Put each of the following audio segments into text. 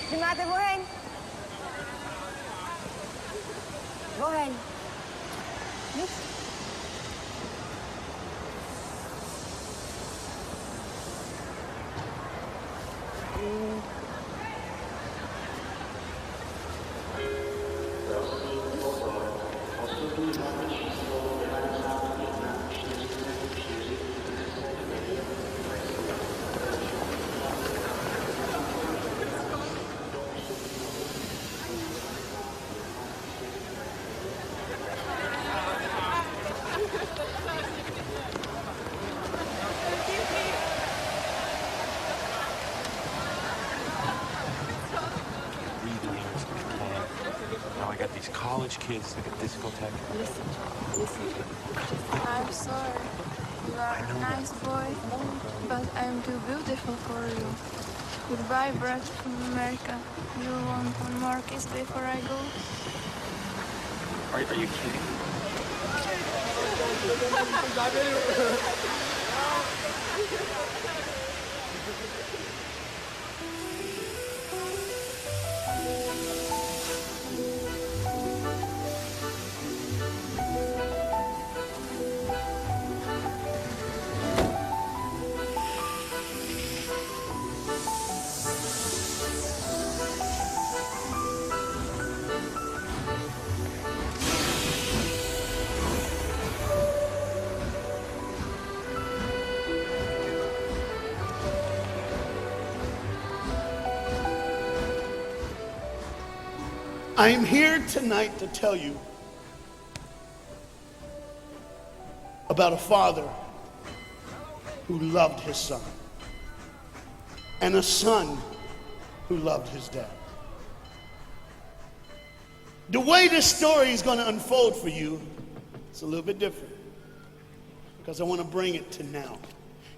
Filmate, vorrei. Vorrei. Niet? Now I got these college kids like a discotheque. Listen. I'm sorry. You are a nice boy, but I'm too beautiful for you. Goodbye, brat from America. You want one more kiss before I go? Are you kidding? I'm here tonight to tell you about a father who loved his son and a son who loved his dad. The way this story is going to unfold for you, it's a little bit different because I want to bring it to now.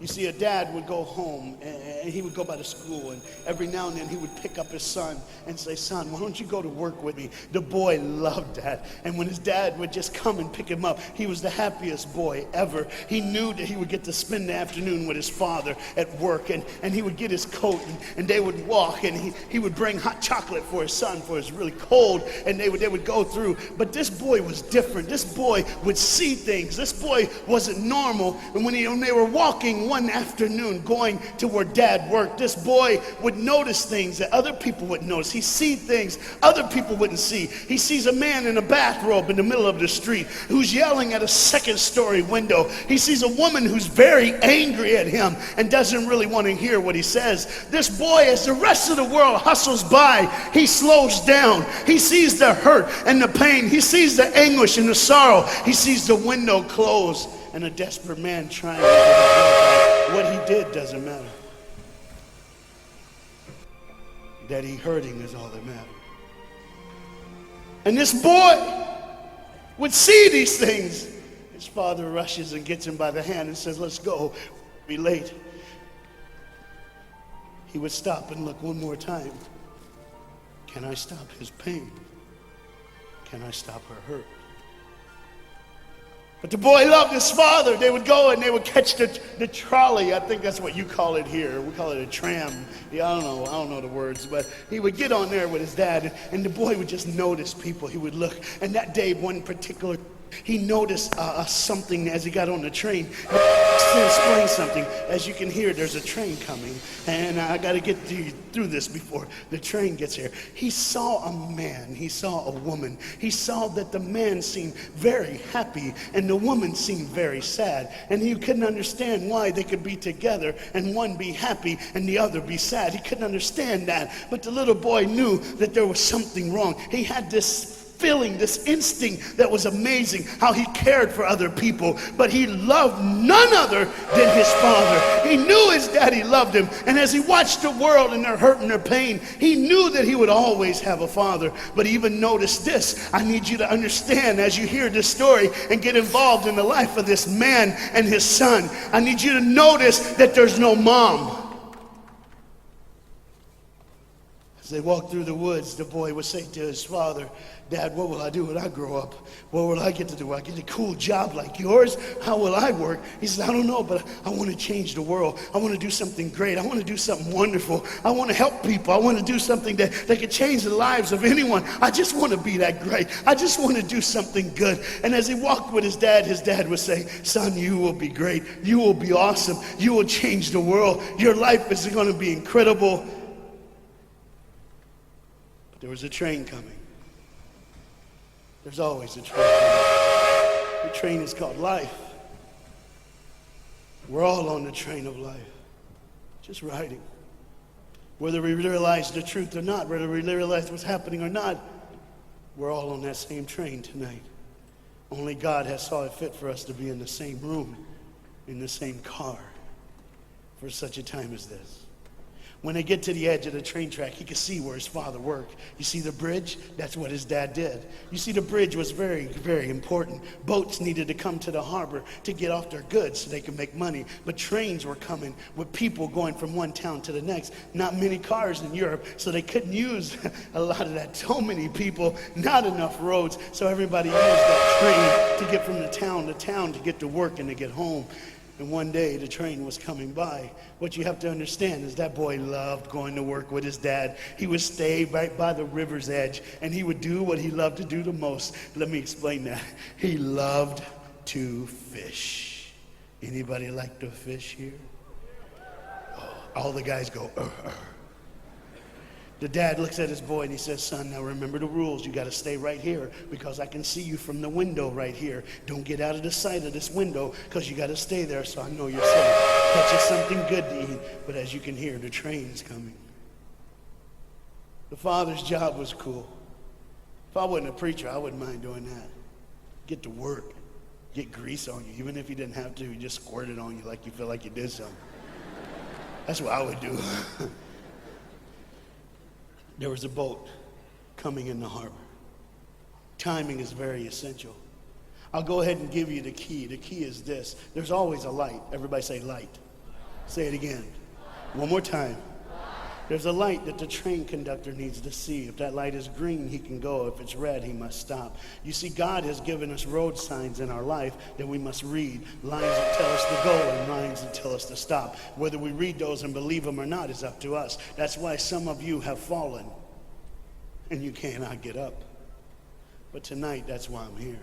You see, a dad would go home and he would go by the school, and every now and then he would pick up his son and say, "Son, why don't you go to work with me?" The boy loved that. And when his dad would just come and pick him up, he was the happiest boy ever. He knew that he would get to spend the afternoon with his father at work, and he would get his coat and they would walk, and he would bring hot chocolate for his son, for it's really cold, and they would go through. But this boy was different. This boy would see things. This boy wasn't normal. And when they were walking one afternoon going to where dad worked, this boy would notice things that other people wouldn't notice. He see things other people wouldn't see. He sees a man in a bathrobe in the middle of the street who's yelling at a second-story window. He sees a woman who's very angry at him and doesn't really want to hear what he says. This boy, as the rest of the world hustles by, he slows down. He sees the hurt and the pain. He sees the anguish and the sorrow. He sees the window close and a desperate man trying to get it. What he did doesn't matter. That he hurting is all that matters. And this boy would see these things. His father rushes and gets him by the hand and says, "Let's go. We'll be late." He would stop and look one more time. Can I stop his pain? Can I stop her hurt? But the boy loved his father. They would go and they would catch the trolley. I think that's what you call it here. We call it a tram. Yeah, I don't know the words, but he would get on there with his dad, and the boy would just notice people. He would look, and that day, one particular, he noticed something as he got on the train. To explain something, as you can hear, there's a train coming, and I got to get through this before the train gets here. He saw a man, he saw a woman. He saw that the man seemed very happy and the woman seemed very sad, and he couldn't understand why they could be together and one be happy and the other be sad. He couldn't understand that, but the little boy knew that there was something wrong. He had this feeling, this instinct that was amazing, how he cared for other people. But he loved none other than his father. He knew his daddy loved him. And as he watched the world and their hurt and their pain, he knew that he would always have a father. But even notice this. I need you to understand as you hear this story and get involved in the life of this man and his son. I need you to notice that there's no mom. As they walked through the woods, the boy would say to his father, Dad, what will I do when I grow up? What will I get to do? Will I get a cool job like yours? How will I work? He says, I don't know, but I want to change the world. I want to do something great. I want to do something wonderful. I want to help people. I want to do something that could change the lives of anyone. I just want to be that great. I just want to do something good. And as he walked with his dad would say, son, you will be great. You will be awesome. You will change the world. Your life is going to be incredible. But there was a train coming. There's always a train coming. The train is called life. We're all on the train of life, just riding. Whether we realize the truth or not, whether we realize what's happening or not, we're all on that same train tonight. Only God has saw it fit for us to be in the same room, in the same car, for such a time as this. When they get to the edge of the train track, he could see where his father worked. You see the bridge? That's what his dad did. You see, the bridge was very, very important. Boats needed to come to the harbor to get off their goods so they could make money. But trains were coming with people going from one town to the next. Not many cars in Europe, so they couldn't use a lot of that. So many people, not enough roads, so everybody used that train to get from the town to town to get to work and to get home. And one day the train was coming by. What you have to understand is that boy loved going to work with his dad. He would stay right by the river's edge, and he would do what he loved to do the most. Let me explain that. He loved to fish. Anybody like to fish here? Oh, all the guys go, The dad looks at his boy and he says, son, now remember the rules. You got to stay right here because I can see you from the window right here. Don't get out of the sight of this window because you got to stay there so I know you're safe. Catch you something good to eat. But as you can hear, the train's coming. The father's job was cool. If I wasn't a preacher, I wouldn't mind doing that. Get to work. Get grease on you. Even if you didn't have to, you just squirt it on you like you feel like you did something. That's what I would do. There was a boat coming in the harbor. Timing is very essential. I'll go ahead and give you the key. The key is this. There's always a light. Everybody say light. Say it again. One more time. There's a light that the train conductor needs to see. If that light is green, he can go. If it's red, he must stop. You see, God has given us road signs in our life that we must read. Lines that tell us to go and lines that tell us to stop. Whether we read those and believe them or not is up to us. That's why some of you have fallen and you cannot get up. But tonight, that's why I'm here.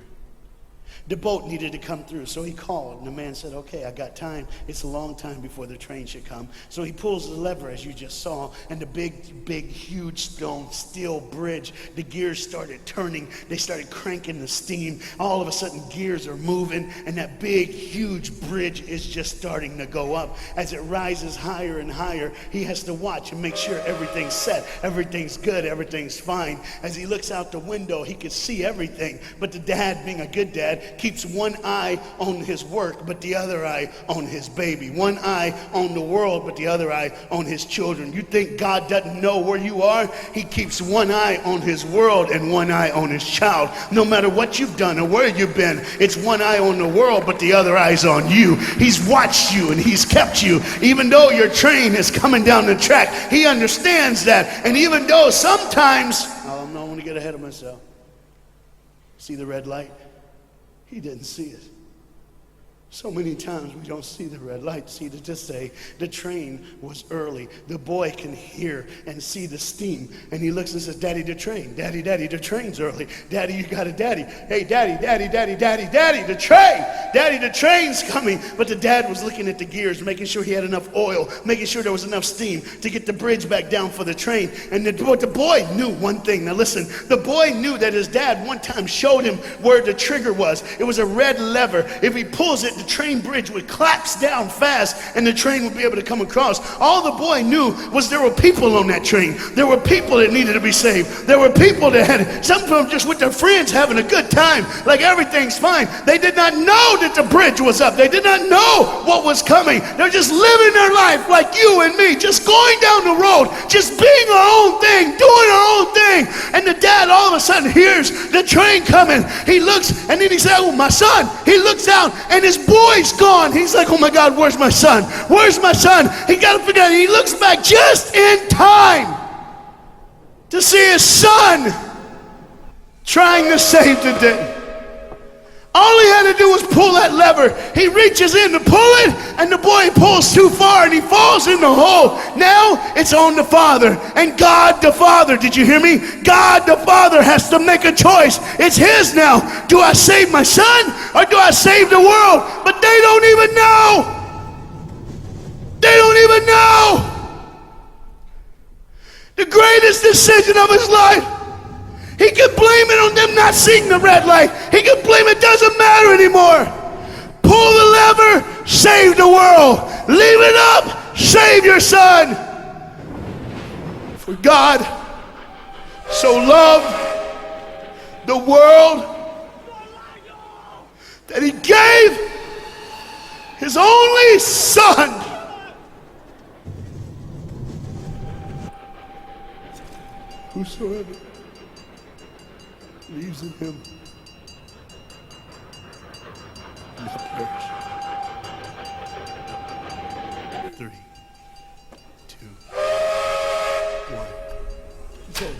The boat needed to come through, so he called, and the man said, okay, I got time. It's a long time before the train should come. So he pulls the lever, as you just saw, and the big, huge stone steel bridge, the gears started turning. They started cranking the steam. All of a sudden, gears are moving, and that big, huge bridge is just starting to go up. As it rises higher and higher, he has to watch and make sure everything's set, everything's good, everything's fine. As he looks out the window, he can see everything, but the dad, being a good dad, keeps one eye on his work, but the other eye on his baby. One eye on the world, but the other eye on his children. You think God doesn't know where you are? He keeps one eye on his world and one eye on his child. No matter what you've done or where you've been, it's one eye on the world, but the other eye's on you. He's watched you and he's kept you. Even though your train is coming down the track, he understands that. And even though sometimes, I don't want to get ahead of myself. See the red light? He didn't see it. So many times we don't see the red light. See, to just say the train was early. The boy can hear and see the steam. And he looks and says, Daddy, the train. Daddy, the train's early. Daddy, you got a daddy. Hey, Daddy, the train. Daddy, the train's coming. But the dad was looking at the gears, making sure he had enough oil, making sure there was enough steam to get the bridge back down for the train. And the boy knew one thing. Now listen, the boy knew that his dad one time showed him where the trigger was. It was a red lever. If he pulls it, that the train bridge would collapse down fast and the train would be able to come across. All the boy knew was there were people on that train. There were people that needed to be saved. There were people that had, some of them just with their friends having a good time, like everything's fine. They did not know that the bridge was up. They did not know what was coming. They're just living their life like you and me, just going down the road, just being our own thing, doing our own thing. And the dad all of a sudden hears the train coming. He looks and then he said, oh, my son. He looks down and his boy's gone. He's like, oh my God, where's my son? Where's my son? He got to figure out. He looks back just in time to see his son trying to save the day. All he had to do was pull that lever. He reaches in to pull it, and the boy pulls too far, and he falls in the hole. Now it's on the father. And God the Father, did you hear me? God the Father has to make a choice. It's his now. Do I save my son, or do I save the world? But they don't even know. They don't even know. The greatest decision of his life. He could blame it on them not seeing the red light. He could blame it doesn't matter anymore. Pull the lever, save the world. Leave it up, save your son. For God so loved the world that he gave his only son. Whosoever believes in him will not perish. 3, 2, 1. He said,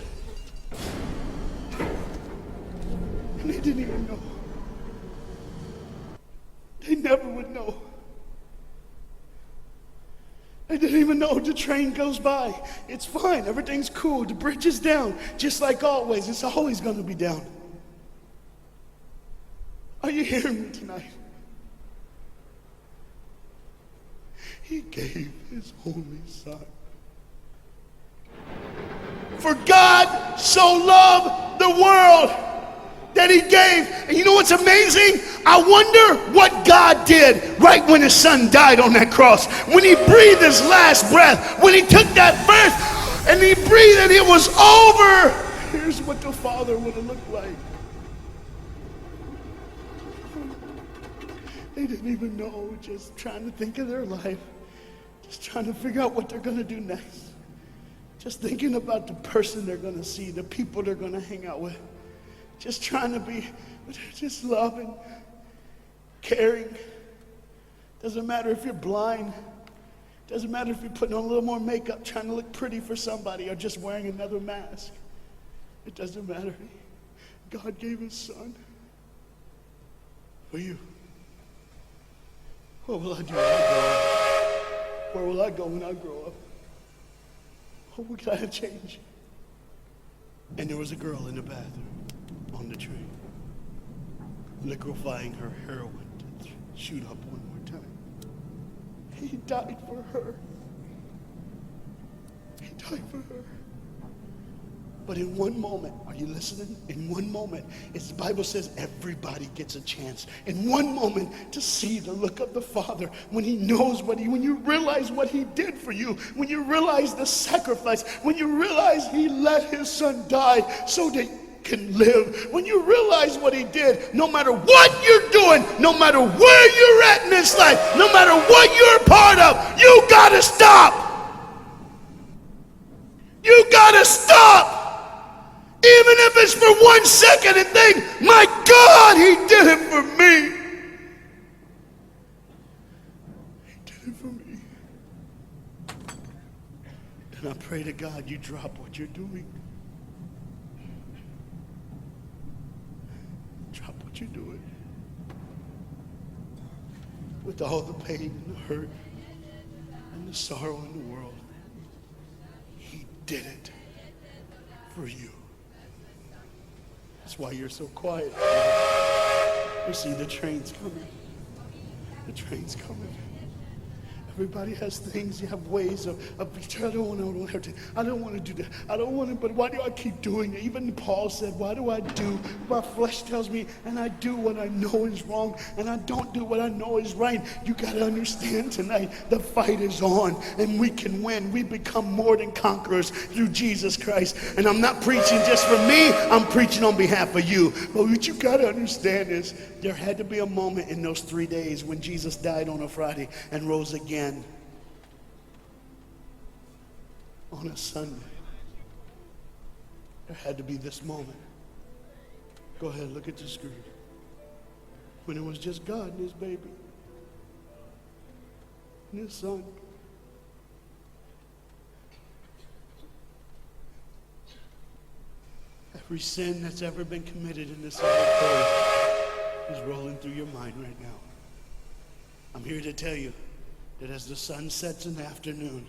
and they didn't even know. They never would know. They didn't even know. The train goes by. It's fine. Everything's cool. The bridge is down. Just like always. It's always going to be down. Are you hearing me tonight? He gave his only son. For God so loved the world that he gave. And you know what's amazing? I wonder what God did right when his son died on that cross. When he breathed his last breath. When he took that breath and he breathed and it was over. Here's what the Father would have looked like. They didn't even know, just trying to think of their life. Just trying to figure out what they're going to do next. Just thinking about the person they're going to see, the people they're going to hang out with. Just trying to be, just loving, caring. Doesn't matter if you're blind. Doesn't matter if you're putting on a little more makeup, trying to look pretty for somebody, or just wearing another mask. It doesn't matter. God gave his son for you. What will I do when I grow up? Where will I go when I grow up? What can I change? And there was a girl in the bathroom on the train, liquefying her heroin to shoot up one more time. He died for her. He died for her. But in one moment, are you listening? In one moment, as the Bible says, everybody gets a chance. In one moment to see the look of the Father when he knows when you realize what he did for you, when you realize the sacrifice, when you realize he let his son die so that you can live, when you realize what he did, no matter what you're doing, no matter where you're at in this life, no matter what you're a part of, you gotta stop. You gotta stop. Even if it's for 1 second and think, my God, he did it for me. He did it for me. And I pray to God you drop what you're doing. Drop what you're doing. With all the pain and the hurt and the sorrow in the world, he did it for you. That's why you're so quiet. You see the train's coming. The train's coming. Everybody has things, you have ways of I don't want to do that. I don't want to, but why do I keep doing it? Even Paul said, why do I do? My flesh tells me, and I do what I know is wrong, and I don't do what I know is right. You got to understand tonight, the fight is on, and we can win. We become more than conquerors through Jesus Christ. And I'm not preaching just for me, I'm preaching on behalf of you. But what you got to understand is, there had to be a moment in those 3 days when Jesus died on a Friday and rose again on a Sunday. There had to be this moment. Go ahead, look at the screen. When it was just God and his baby and his son. Every sin that's ever been committed in this earth is rolling through your mind right now. I'm here to tell you that as the sun sets in the afternoon,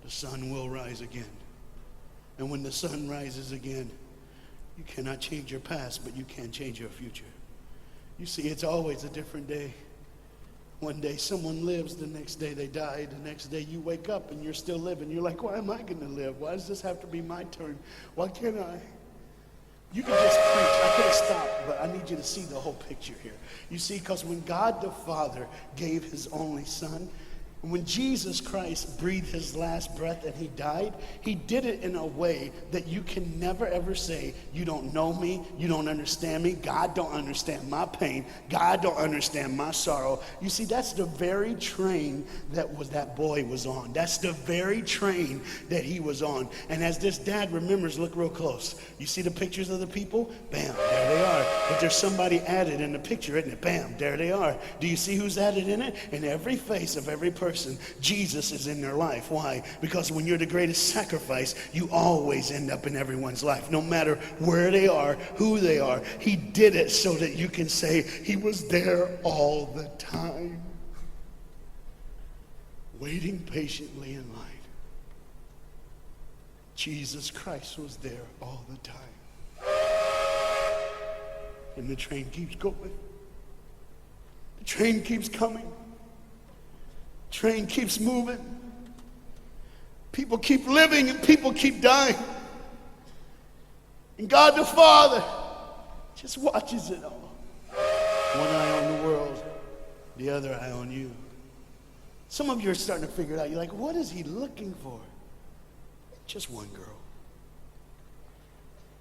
the sun will rise again. And when the sun rises again, you cannot change your past, but you can change your future. You see, it's always a different day. One day someone lives, the next day they die, the next day you wake up and you're still living. You're like, why am I going to live? Why does this have to be my turn? Why can't I? You can just preach. I could have stopped, but I need you to see the whole picture here. You see, because when God the Father gave his only son, when Jesus Christ breathed his last breath and he died, he did it in a way that you can never ever say, you don't know me, you don't understand me, God don't understand my pain, God don't understand my sorrow. You see, that's the very train that boy was on. That's the very train that he was on. And as this dad remembers, look real close. You see the pictures of the people? Bam, there they are. But there's somebody added in the picture, isn't it? Bam, there they are. Do you see who's added in it? In every face of every person, Jesus is in their life. Why? Because when you're the greatest sacrifice, you always end up in everyone's life, no matter where they are, who they are. He did it so that you can say he was there all the time, waiting patiently in line. Jesus Christ was there all the time. And the train keeps going. The train keeps coming. Train keeps moving. People keep living and people keep dying. And God the Father just watches it all. One eye on the world, the other eye on you. Some of you are starting to figure it out. You're like, what is he looking for? Just one girl.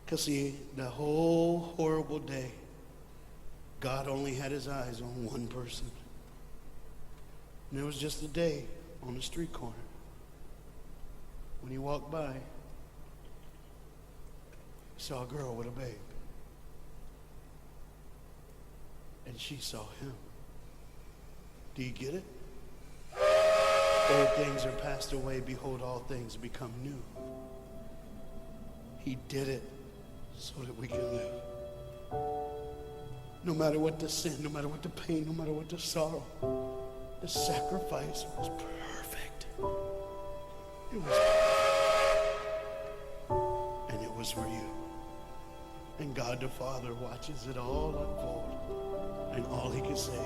Because see, the whole horrible day, God only had his eyes on one person. And it was just a day on the street corner. When he walked by, he saw a girl with a babe. And she saw him. Do you get it? Old things are passed away. Behold, all things become new. He did it so that we can live. No matter what the sin, no matter what the pain, no matter what the sorrow, the sacrifice was perfect. It was perfect. And it was for you. And God the Father watches it all unfold. And all he can say